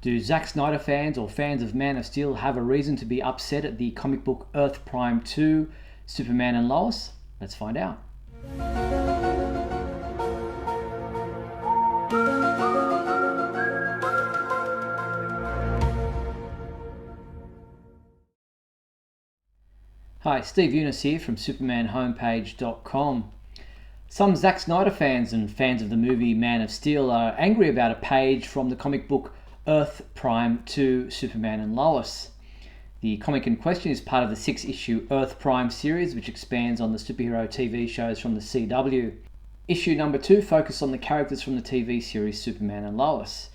Do Zack Snyder fans or fans of Man of Steel have a reason to be upset at the comic book Earth Prime 2, Superman and Lois? Let's find out. Hi, Steve Younis here from SupermanHomepage.com. Some Zack Snyder fans and fans of the movie Man of Steel are angry about a page from the comic book Earth Prime 2, Superman and Lois. The comic in question is part of the 6-issue Earth Prime series, which expands on the superhero TV shows from the CW. Issue number 2 focuses on the characters from the TV series Superman and Lois.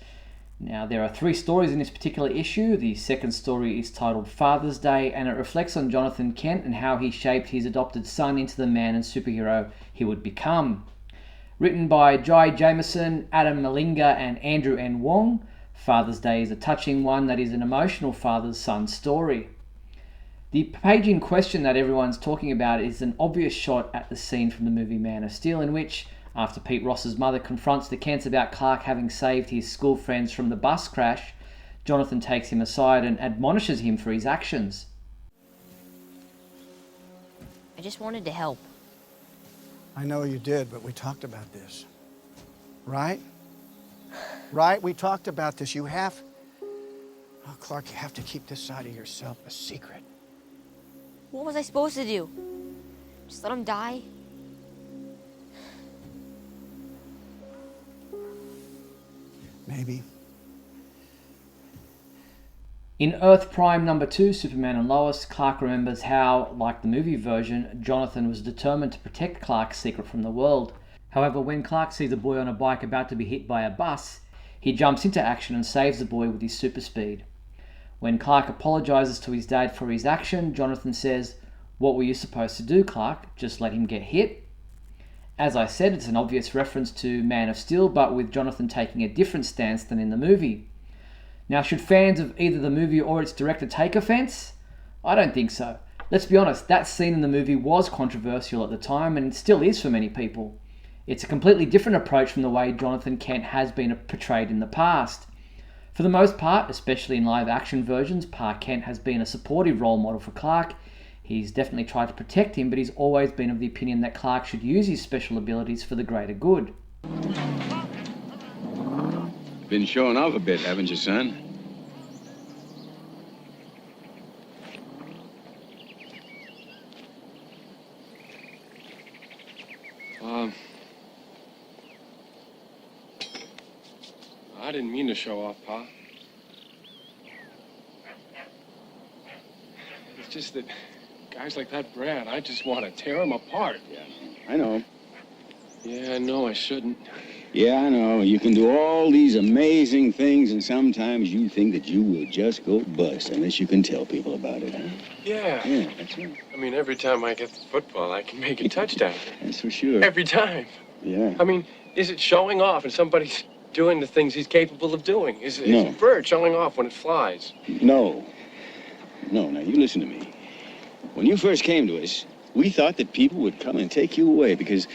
Now, there are 3 stories in this particular issue. The second story is titled Father's Day, and it reflects on Jonathan Kent and how he shaped his adopted son into the man and superhero he would become. Written by Jai Jameson, Adam Malinga and Andrew N. Wong, Father's Day is a touching one that is an emotional father-son story. The page in question that everyone's talking about is an obvious shot at the scene from the movie Man of Steel, in which, after Pete Ross's mother confronts the Kents about Clark having saved his school friends from the bus crash, Jonathan takes him aside and admonishes him for his actions. I just wanted to help. I know you did, but we talked about this. Right? Right? We talked about this. You have... Oh, Clark, you have to keep this side of yourself a secret. What was I supposed to do? Just let him die? Maybe. In Earth Prime number 2, Superman and Lois, Clark remembers how, like the movie version, Jonathan was determined to protect Clark's secret from the world. However, when Clark sees a boy on a bike about to be hit by a bus, he jumps into action and saves the boy with his super speed. When Clark apologizes to his dad for his action, Jonathan says, "What were you supposed to do, Clark? Just let him get hit?" As I said, it's an obvious reference to Man of Steel, but with Jonathan taking a different stance than in the movie. Now, should fans of either the movie or its director take offense? I don't think so. Let's be honest, that scene in the movie was controversial at the time, and it still is for many people. It's a completely different approach from the way Jonathan Kent has been portrayed in the past. For the most part, especially in live-action versions, Pa Kent has been a supportive role model for Clark. He's definitely tried to protect him, but he's always been of the opinion that Clark should use his special abilities for the greater good. Been showing off a bit, haven't you, son? I didn't mean to show off, Pa. It's just that guys like that Brad, I just want to tear him apart. Yeah, I know. Yeah, I know I shouldn't. Yeah, I know. You can do all these amazing things, and sometimes you think that you will just go bust unless you can tell people about it, huh? Yeah. Yeah, that's right. I mean, every time I get the football, I can make a touchdown. That's for sure. Every time. Yeah. I mean, is it showing off and somebody's doing the things he's capable of doing? Is No. a bird showing off when it flies? No. No, now you listen to me. When you first came to us, we thought that people would come and take you away because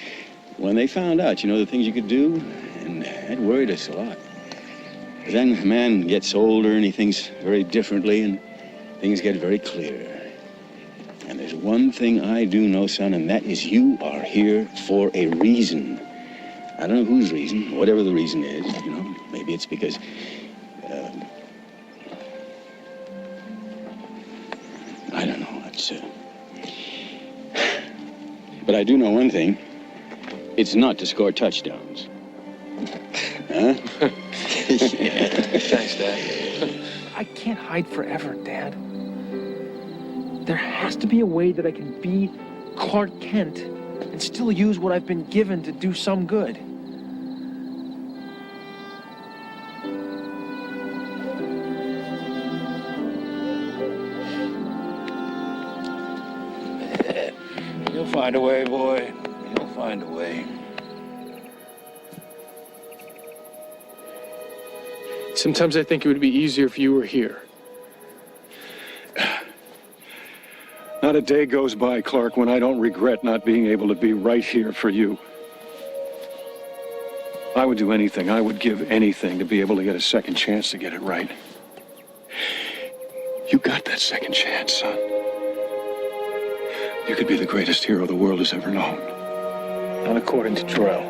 when they found out, the things you could do, and that worried us a lot. But then a man gets older and he thinks very differently and things get very clear. And there's one thing I do know, son, and that is you are here for a reason. I don't know whose reason, whatever the reason is, Maybe it's because, I don't know, but I do know one thing. It's not to score touchdowns. Huh? Yeah. Thanks, Dad. I can't hide forever, Dad. There has to be a way that I can be Clark Kent and still use what I've been given to do some good. You'll find a way, boy. You'll find a way. Sometimes I think it would be easier if you were here. Not a day goes by, Clark, when I don't regret not being able to be right here for you. I would do anything. I would give anything to be able to get a second chance to get it right. You got that second chance, son. You could be the greatest hero the world has ever known. Not according to Terrell.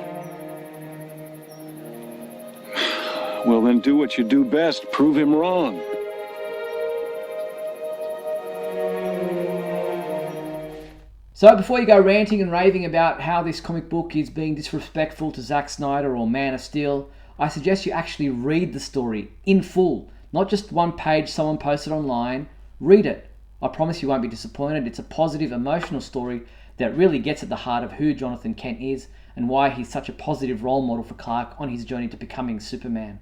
Well, then do what you do best. Prove him wrong. So before you go ranting and raving about how this comic book is being disrespectful to Zack Snyder or Man of Steel, I suggest you actually read the story in full, not just one page someone posted online. Read it. I promise you won't be disappointed. It's a positive, emotional story that really gets at the heart of who Jonathan Kent is and why he's such a positive role model for Clark on his journey to becoming Superman.